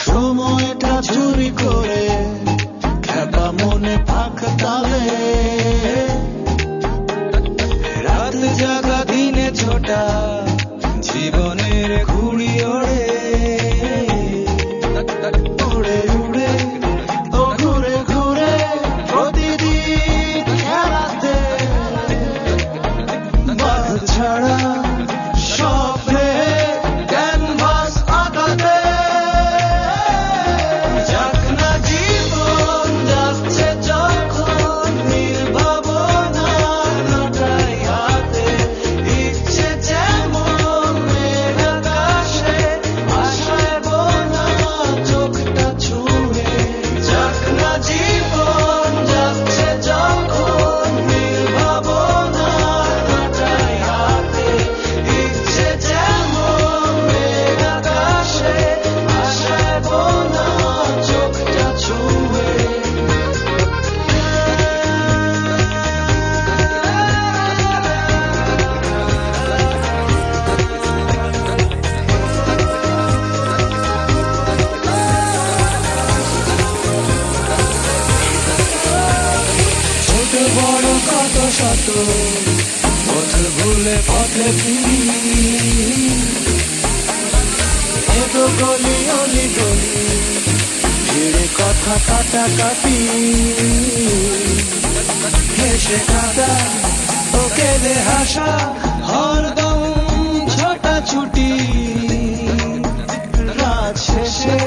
সময়টা চুরি করে খেপা মনে পাখ তালে রাত জাগা দিনে ছোটা জীবনের ঘুড়ি ওড়ে উড়ে উড়ে ও ঘুরে ঘুরে প্রতিদিন খেলাতে বাধ ছাড়া স্বপ্নে ক্যানভাস আঁকাতে যাক না জীবন যাচ্ছে যখন নির্ভাবনার নটাই হাতে ইচ্ছে যেমন মেঘ আকাশে আশায় বোনা চোখটা ছুঁয়ে যাক না জীবন যাচ্ছে যখন নির্ভাবনার নটাই হাতে ইচ্ছে যেমন মেঘ আকাশে আশায় বোনা চোখটা ছুঁয়ে ছোট বড় কত শত পথ ভুলে পথে ফিরি এ তো গলি অলি গলি ভিড়ে কথা কাটাকাটি হেসে কাটা ও কেঁদে হাসা হরদম ছোটা ছুটি রাত শেষে